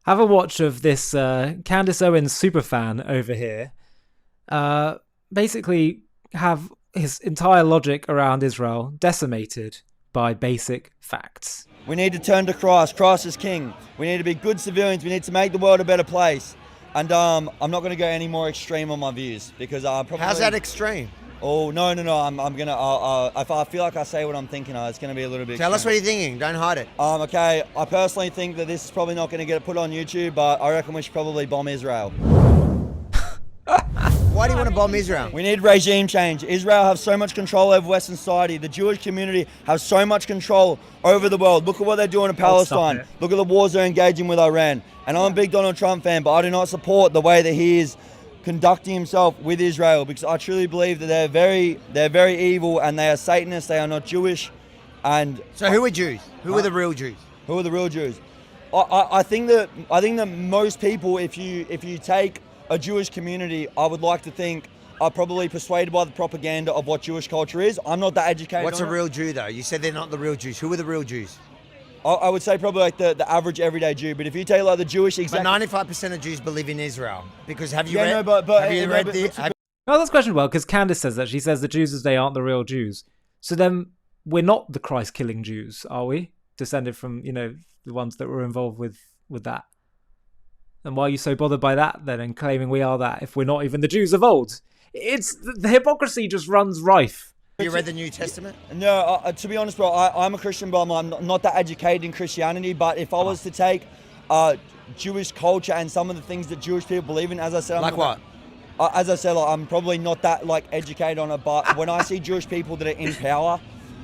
have a watch of this Candace Owens superfan over here. Basically, have his entire logic around Israel decimated by basic facts. We need to turn to Christ. Christ is king. We need to be good civilians. We need to make the world a better place. And I'm not going to go any more extreme on my views because probably. How's that extreme? Oh no! I'm gonna. If I feel like I say what I'm thinking, it's gonna be a little bit. Tell us what you're thinking. Don't hide it. Okay. I personally think that this is probably not going to get put on YouTube, but I reckon we should probably bomb Israel. Why do you want to bomb Israel? We need regime change. Israel has so much control over Western society. The Jewish community has so much control over the world. Look at what they're doing in Palestine. Look at the wars they're engaging with Iran. And I'm a big Donald Trump fan, but I do not support the way that he is conducting himself with Israel, because I truly believe that they're very evil and they are Satanists. They are not Jewish. And so who are Jews? Who are the real Jews? Who are the real Jews? I think that most people, if you take a Jewish community, I would like to think are probably persuaded by the propaganda of what Jewish culture is. I'm not that educated. What's a real Jew though? You said they're not the real Jews. Who are the real Jews? I would say probably like the average everyday Jew. But if you take like the Jewish, But 95% of Jews believe in Israel. Because have you read? No, that's questionable because Candace says that. She says the Jews as they aren't the real Jews. So then we're not the Christ-killing Jews, are we? Descended from the ones that were involved with that. And why are you so bothered by that then and claiming we are that if we're not even the Jews of old? It's the hypocrisy just runs rife. Have you read the New Testament? No, to be honest, bro, I'm a Christian, but I'm not that educated in Christianity. But if I was to take Jewish culture and some of the things that Jewish people believe in, as I said, I'm probably not that educated on it. But when I see Jewish people that are in power,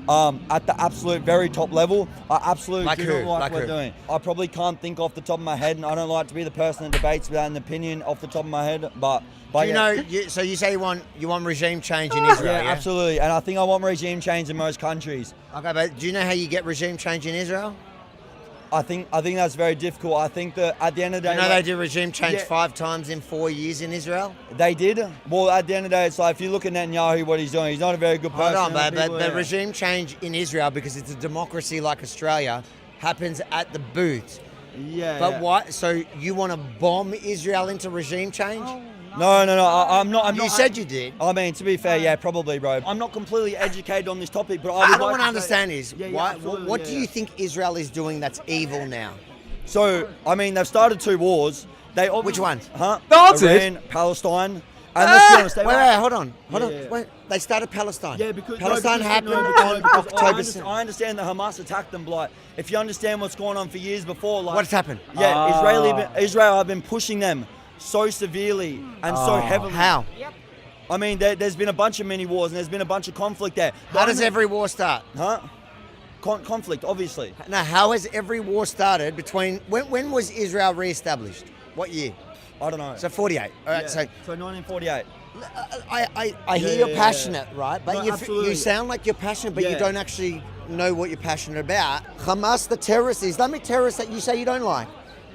at the absolute very top level, I absolutely do not like what we're doing. I probably can't think off the top of my head, and I don't like to be the person that debates without an opinion off the top of my head. But so you say you want regime change in Israel? Yeah, absolutely. And I think I want regime change in most countries. Okay, but do you know how you get regime change in Israel? I think that's very difficult. I think that at the end of the day... they did regime change 5 times in 4 years in Israel? They did? Well, at the end of the day, it's like if you look at Netanyahu, what he's doing, he's not a very good person. Hold on, but the regime change in Israel, because it's a democracy like Australia, happens at the booths. Yeah. But why? So you want to bomb Israel into regime change? No, I'm not. You said you did. I mean, to be fair, yeah, probably, bro. I'm not completely educated on this topic, but I don't want to understand is what do you think Israel is doing that's evil now? So, I mean, they've started 2 wars. Which ones? Iran, Palestine. And let's be honest, wait, hold on. Wait, they started Palestine. Yeah, because Palestine happened on October 7th. I understand that Hamas attacked them, but if you understand what's going on for years before, what's happened? Yeah, Israel have been pushing them so severely and so heavily. How? Yep. I mean, there's been a bunch of mini wars and there's been a bunch of conflict there. How does every war start? Conflict, obviously. Now, how has every war started between... When was Israel re-established? What year? I don't know. So 48. All right, so 1948. I hear you're passionate, right? But you sound like you're passionate, but you don't actually know what you're passionate about. Hamas, the terrorists, Islamic terrorists that you say you don't like.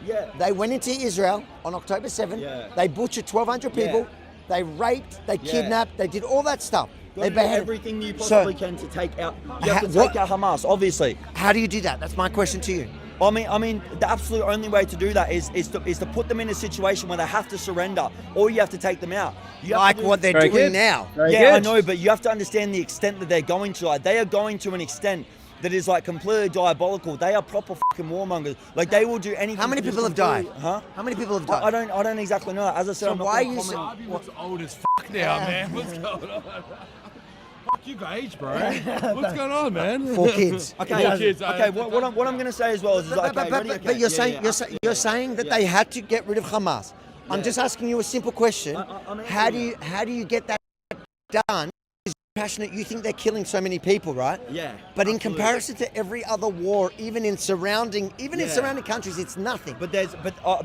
Yeah. They went into Israel on October 7th. Yeah. They butchered 1,200 people. Yeah. They raped, they kidnapped, they did all that stuff. They beheaded everything you possibly can to take out. You have to take out Hamas, obviously. How do you do that? That's my question to you. I mean, the absolute only way to do that is to put them in a situation where they have to surrender, or you have to take them out. What they're doing now. I know, but you have to understand the extent that they're going to. Like, they are going to an extent that is completely diabolical. They are proper fucking warmongers. They will do anything. How many people have died? Huh? How many people have died? I don't exactly know. As I said, so I'm not why are you What's old as fuck now, man? What's going on? Fuck, you got age, bro. What's going on, man? 4 kids. Okay. 4 kids. Okay. What I'm going to say as well is, but you're saying that they had to get rid of Hamas. I'm just asking you a simple question. How do you get that done? Passionate, you think they're killing so many people, right? Yeah. But in comparison to every other war, even in surrounding countries, it's nothing.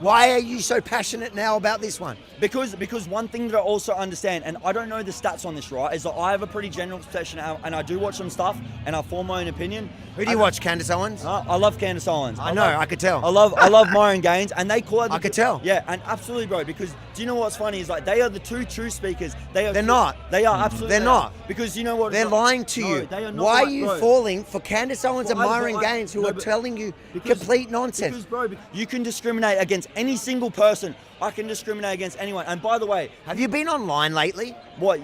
Why are you so passionate now about this one? Because one thing that I also understand, and I don't know the stats on this, right, is that I have a pretty general perception, and I do watch some stuff, and I form my own opinion. Who do you watch, Candace Owens? I love Candace Owens. I could tell. I love Myron Gaines, and they call it. I could tell. Yeah, and absolutely, bro. Because do you know what's funny is they are the 2 true speakers. They're not. They are absolutely. They're not. Because Because you know what? They're lying to you. They are not Why are lying, you bro. falling for Candace Owens and Well, Myron Gaines who are telling you complete nonsense? Because, bro, you can discriminate against any single person. I can discriminate against anyone. And by the way, Have you been online lately? What?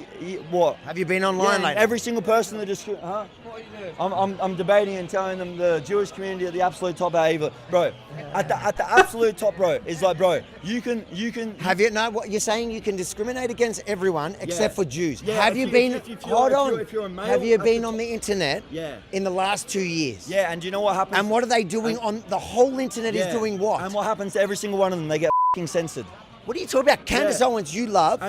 Have you been online lately? Every single person that huh? I'm debating and telling them the Jewish community at the absolute top behavior, bro. At the absolute top, bro, is like, bro, you can. Have you? No, what you're saying? You can discriminate against everyone except for Jews. Yeah, Have you been? Hold on. If you're a male, have you been on the internet? In the last 2 years? Yeah, and do you know what happens? And what are they doing on the whole internet? Is doing what? And what happens to every single one of them? They get censored. What are you talking about? Candace Owens, you love,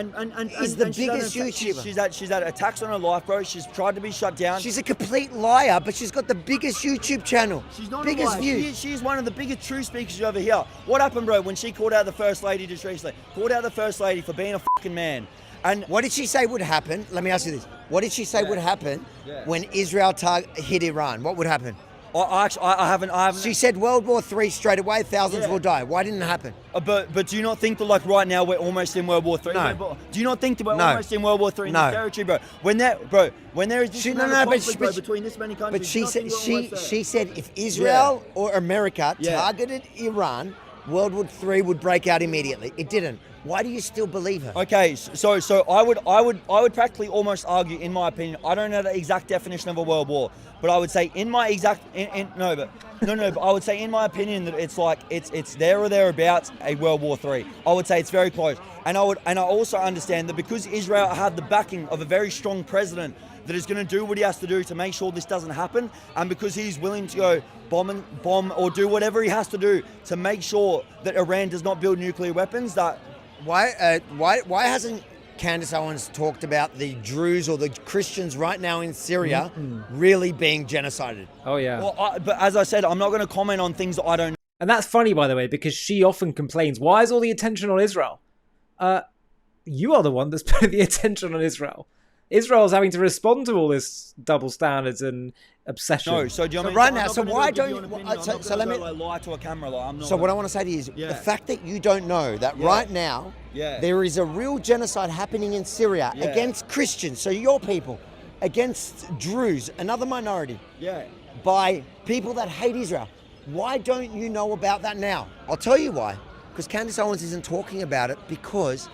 is the biggest YouTuber. She's had attacks on her life, bro. She's tried to be shut down. She's a complete liar, but she's got the biggest YouTube channel. She's not biggest a liar. views. She's one of the biggest truth speakers you ever hear. What happened, bro, when she called out the First Lady just recently? Called out the First Lady for being a fucking man. And what did she say would happen? Let me ask you this. What did she say would happen when Israel hit Iran? What would happen? I haven't. She said World War III straight away. Thousands will die. Why didn't it happen? But do you not think that like right now we're almost in World War III? No. Do you not think that we're almost in World War III in this territory, bro? When there is this conflict between this many countries. But she said if Israel or America targeted Iran, World War III would break out immediately. It didn't. Why do you still believe her? Okay, so I would practically almost argue, in my opinion, I don't know the exact definition of a world war, but I would say in my exact but I would say in my opinion that it's like it's there or thereabouts a World War III. I would say it's very close, and I also understand that because Israel had the backing of a very strong president that is going to do what he has to do to make sure this doesn't happen, and because he's willing to go bomb or do whatever he has to do to make sure that Iran does not build nuclear weapons. Why hasn't Candace Owens talked about the Druze or the Christians right now in Syria really being genocided? Oh, yeah. Well, but as I said, I'm not going to comment on things that I don't know. And that's funny, by the way, because she often complains, why is all the attention on Israel? You are the one that's putting the attention on Israel. Israel's having to respond to all this double standards and obsession. No, so do you so mean, right I'm now, not so gonna why give don't you an opinion. I'm not gonna lie to a camera? Like, I'm not. So what I want to say to you is the fact that you don't know that right now there is a real genocide happening in Syria against Christians, so your people, against Druze, another minority, by people that hate Israel. Why don't you know about that now? I'll tell you why. Because Candace Owens isn't talking about it because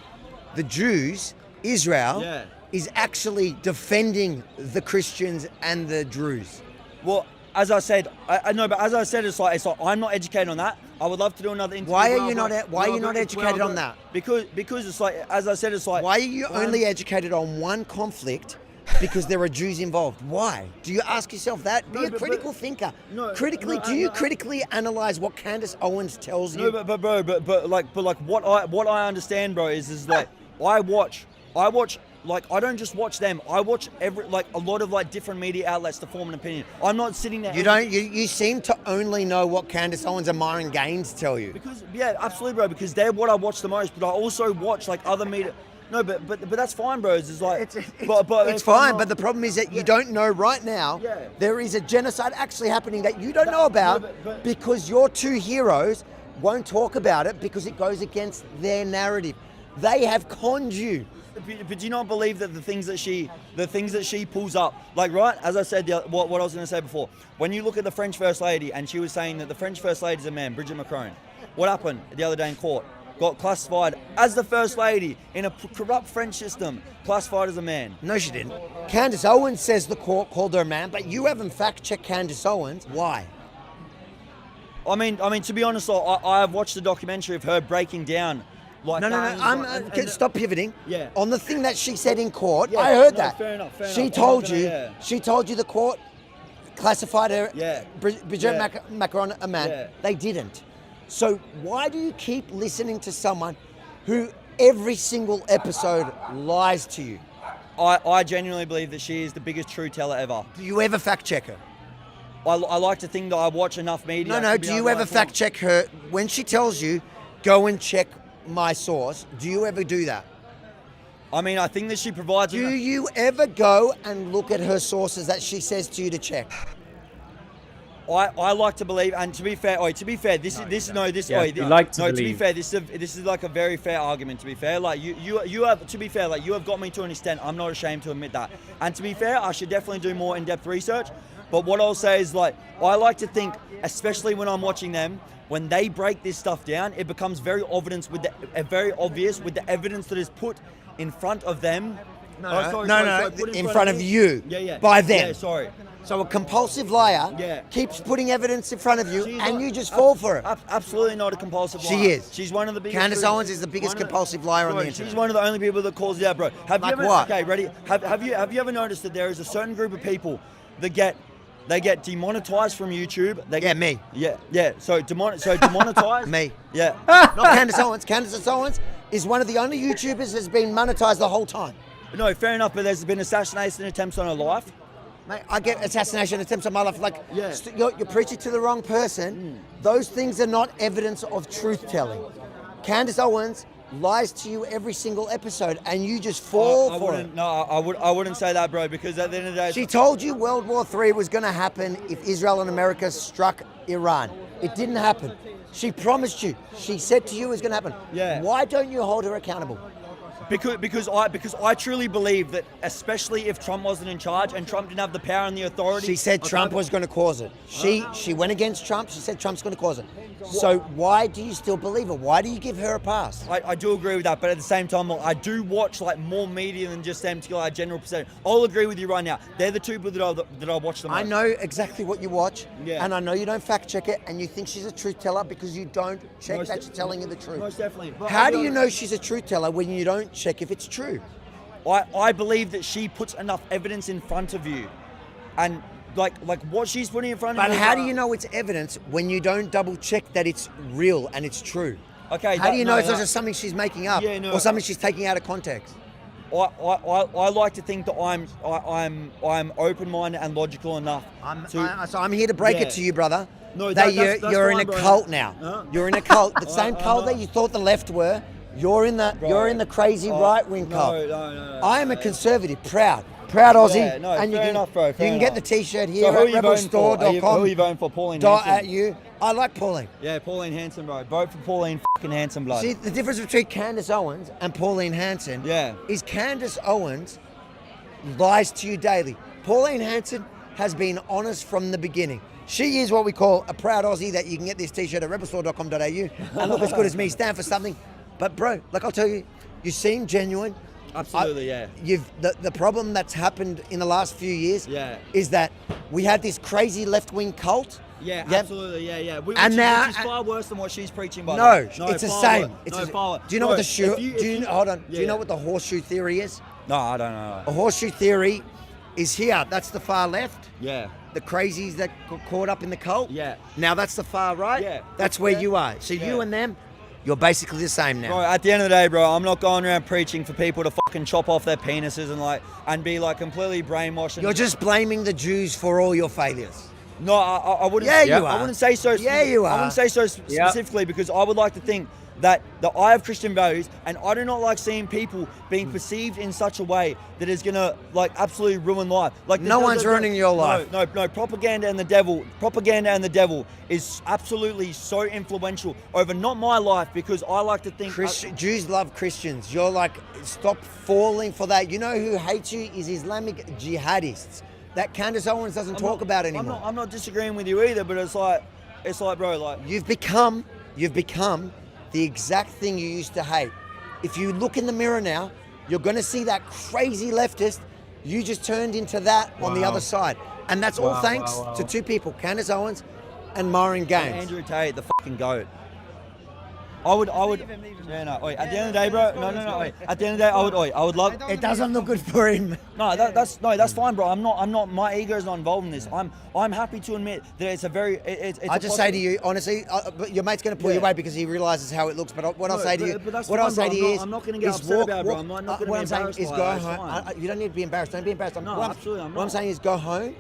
the Jews, Israel, is actually defending the Christians and the Druze. Well, as I said, I know, but as I said, it's like I'm not educated on that. I would love to do another interview. Why are you not educated on that? Because it's like, as I said, it's like. Why are you only educated on one conflict? Because there are Jews involved. Why? Do you ask yourself that? Be a critical thinker. Critically analyze what Candace Owens tells you. No, but what I understand, bro, is like I watch. Like, I don't just watch them. I watch a lot of like different media outlets to form an opinion. I'm not sitting there. You seem to only know what Candace Owens and Myron Gaines tell you. Because absolutely, bro. Because they're what I watch the most. But I also watch like other media. No, but that's fine, bro. It's like it's fine. But the problem is that you don't know right now. There is a genocide actually happening that you don't know about because your two heroes won't talk about it because it goes against their narrative. They have conned you. But do you not believe that the things that she pulls up, like, right, as I said, what I was going to say before, when you look at the French First Lady and she was saying that the French First Lady is a man, Brigitte Macron, what happened the other day in court? Got classified as the First Lady in a corrupt French system, classified as a man. No, she didn't. Candace Owens says the court called her a man, but you haven't fact-checked Candace Owens. Why? I mean, to be honest, I have watched the documentary of her breaking down. Like stop pivoting. Yeah. On the thing that she said in court, I heard that. Fair enough. She told you the court classified her, Brigitte Macron, a man. Yeah. They didn't. So why do you keep listening to someone who every single episode lies to you? I genuinely believe that she is the biggest truth teller ever. Do you ever fact check her? I like to think that I watch enough media. No. Do you ever fact check her when she tells you, go and check my source? Do you ever do that? I mean, I think that she provides. Do you ever go and look at her sources that she says to you to check? I like to believe, and to be fair, to be fair, this is like a very fair argument. To be fair, like you have, to be fair, like you have got me to an extent. I'm not ashamed to admit that. And to be fair, I should definitely do more in-depth research. But what I'll say is, like, I like to think, especially when I'm watching them, when they break this stuff down, it becomes very obvious with the evidence that is put in front of them. In front of you. Yeah. By them. Yeah, sorry. So a compulsive liar keeps putting evidence in front of you, you just fall for it. Absolutely not a compulsive liar. She is. She's one of the biggest. Candace Owens is the biggest compulsive liar on the internet. She's one of the only people that calls it out, bro. What? Okay, ready? Have you ever noticed that there is a certain group of people that get demonetized from YouTube? Me. Yeah. So demonetized. Me. Yeah. Not Candace Owens. Candace Owens is one of the only YouTubers that's been monetized the whole time. No, fair enough, but there's been assassination attempts on her life. Mate, I get assassination attempts on my life. Like, you're preaching to the wrong person. Those things are not evidence of truth-telling. Candace Owens lies to you every single episode, and you just fall for it. No, I wouldn't say that, bro, because at the end of the day... She told you World War III was going to happen if Israel and America struck Iran. It didn't happen. She promised you. She said to you it was going to happen. Yeah. Why don't you hold her accountable? Because I truly believe that, especially if Trump wasn't in charge and Trump didn't have the power and the authority. She said Trump was going to cause it. She went against Trump. She said Trump's going to cause it. So why do you still believe her? Why do you give her a pass? I do agree with that, but at the same time, I do watch like more media than just them to get like a general percentage. I'll agree with you right now. They're the two people that I watch the most. I know exactly what you watch, and I know you don't fact check it, and you think she's a truth teller because you don't check that she's telling you the truth. Most definitely. But how do you know she's a truth teller when you don't check if it's true? I believe that she puts enough evidence in front of you, and like what she's putting in front of you. But how do you know it's evidence when you don't double check that it's real and it's true? Okay. How do you know it's just something she's making up or something she's taking out of context? I like to think that I'm open-minded and logical enough. So I'm here to break it to you, brother. No, that that's you're in fine, a bro. cult now. You're in a cult. The same cult that you thought the left were. You're in the crazy right-wing cult. No. I am a conservative, proud Aussie. Yeah, no, and fair enough, bro. You can get the T-shirt here So at rebelstore.com. Who are you voting for? Pauline Hanson? At you. I like Pauline. Yeah, Pauline Hanson, bro. Vote for Pauline fucking Hanson, blood. See, the difference between Candace Owens and Pauline Hanson is Candace Owens lies to you daily. Pauline Hanson has been honest from the beginning. She is what we call a proud Aussie that you can get this T-shirt at rebelstore.com.au and look as good as me, stand for something. But bro, like I'll tell you, you seem genuine. Absolutely, The problem that's happened in the last few years is that we had this crazy left-wing cult. Yeah, absolutely, yeah. Which is far worse than what she's preaching, by no, the way. it's the same. Far. Do you know what the hold on? Do you know what the horseshoe theory is? No, I don't know. A horseshoe theory is here. That's the far left. Yeah. The crazies that got caught up in the cult. Yeah. Now that's the far right. Yeah. That's where you are. So you and them, you're basically the same now. Bro, at the end of the day, bro, I'm not going around preaching for people to fucking chop off their penises and be like completely brainwashed. You're just blaming the Jews for all your failures. No, I wouldn't. Yeah, you are. I wouldn't say so. Yeah, you are. I wouldn't say so specifically because I would like to think that I have Christian values, and I do not like seeing people being perceived in such a way that is gonna like absolutely ruin life. Like no one's ruining your life. No. Propaganda and the devil is absolutely so influential over not my life because I like to think Jews love Christians. You're like, stop falling for that. You know who hates you is Islamic jihadists that Candace Owens doesn't talk about anymore. I'm not disagreeing with you either, but it's like, bro, like you've become the exact thing you used to hate. If you look in the mirror now, you're going to see that crazy leftist. You just turned into that on the other side. And that's all thanks to two people, Candace Owens and Maureen Gaines. Andrew Tate, the fucking GOAT. I would. Yeah, no. At the end of the day, bro. No. At the end of the day, I would love. It doesn't look good for him. No, that's fine, bro. I'm not. My ego is not involved in this. I'm happy to admit that it's a very. I just say to you, honestly, your mate's going to pull you away because he realizes how it looks. But what I'll say to you, I'm not going to get upset about it, bro. I'm not going to be embarrassed. Is go home. You don't need to be embarrassed. Don't be embarrassed. No, absolutely, I'm not. What I'm saying is go home.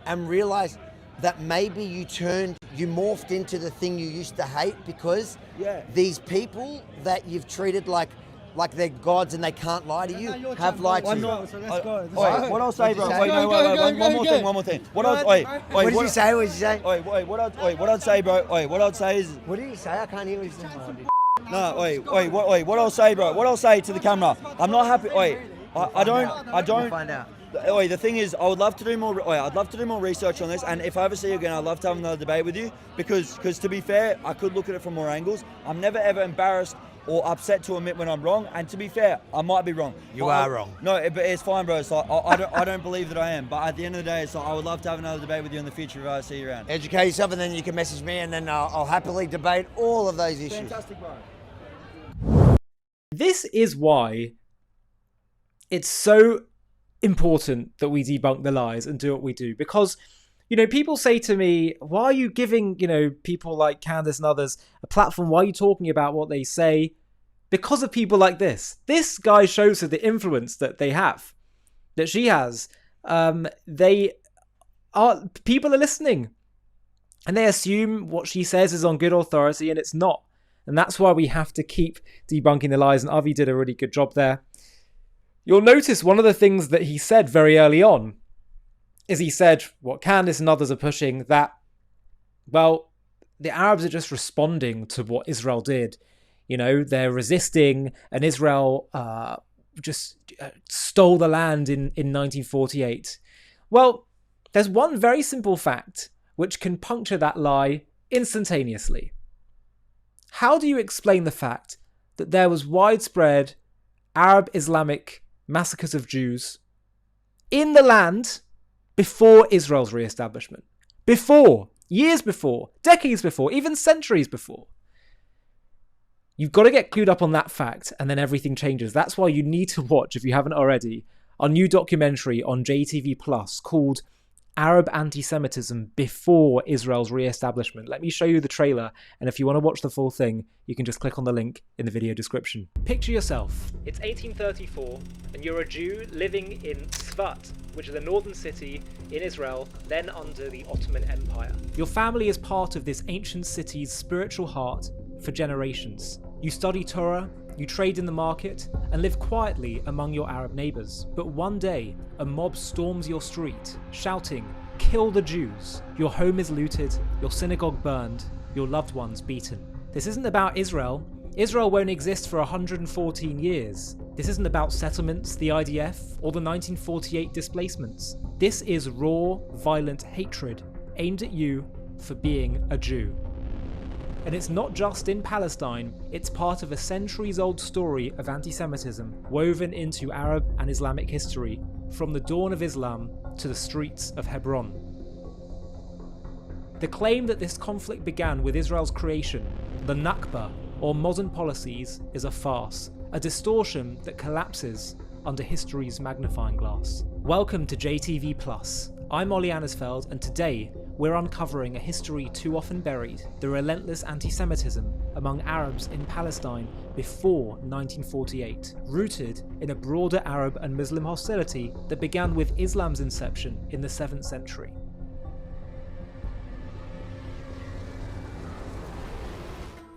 And realize that maybe you morphed into the thing you used to hate because these people that you've treated like like they're gods and they can't lie to you, have lied to you. What I'll say, bro. Wait, no, one more thing. What did you say? What did you say? What I'd say, bro. What I'd say is. What did you say? I can't hear what you said. No, what I'll say, bro. What I'll say to the camera. I'm not happy. I don't. Find out. The thing is, I would love to do more. I'd love to do more research on this, and if I ever see you again, I'd love to have another debate with you because to be fair, I could look at it from more angles. I'm never ever embarrassed or upset to admit when I'm wrong, and to be fair, I might be wrong. You are wrong. No, but it's fine, bro. It's like, I don't believe that I am, but at the end of the day, it's like, I would love to have another debate with you in the future if I see you around. Educate yourself, and then you can message me, and then I'll happily debate all of those issues. Fantastic, bro. This is why it's so important that we debunk the lies and do what we do, because people say to me, why are you giving people like Candace and others a platform? Why are you talking about what they say? Because of people like this guy shows her the influence that they have, that she has. People are listening and they assume what she says is on good authority, and it's not. And that's why we have to keep debunking the lies, and Avi did a really good job there. You'll notice one of the things that he said very early on is he said what Candace and others are pushing, that, well, the Arabs are just responding to what Israel did. They're resisting, and Israel just stole the land in 1948. Well, there's one very simple fact which can puncture that lie instantaneously. How do you explain the fact that there was widespread Arab Islamic massacres of Jews in the land before Israel's re-establishment? Before, years before, decades before, even centuries before. You've got to get clued up on that fact, and then everything changes. That's why you need to watch, if you haven't already, our new documentary on JTV Plus called Arab Anti-Semitism Before Israel's Re-Establishment. Let me show you the trailer, and if you want to watch the full thing, you can just click on the link in the video description. Picture yourself. It's 1834, and you're a Jew living in Tzfat, which is a northern city in Israel, then under the Ottoman Empire. Your family is part of this ancient city's spiritual heart for generations. You study Torah, you trade in the market, and live quietly among your Arab neighbours. But one day, a mob storms your street, shouting, "Kill the Jews!" Your home is looted, your synagogue burned, your loved ones beaten. This isn't about Israel. Israel won't exist for 114 years. This isn't about settlements, the IDF, or the 1948 displacements. This is raw, violent hatred aimed at you for being a Jew. And it's not just in Palestine, it's part of a centuries-old story of anti-Semitism woven into Arab and Islamic history, from the dawn of Islam to the streets of Hebron. The claim that this conflict began with Israel's creation, the Nakba, or modern policies, is a farce, a distortion that collapses under history's magnifying glass. Welcome to JTV Plus. I'm Ollie Annisfeld, and today we're uncovering a history too often buried, the relentless anti-Semitism among Arabs in Palestine before 1948, rooted in a broader Arab and Muslim hostility that began with Islam's inception in the 7th century.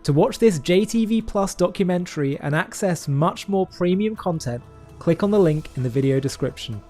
To watch this JTV Plus documentary and access much more premium content, click on the link in the video description.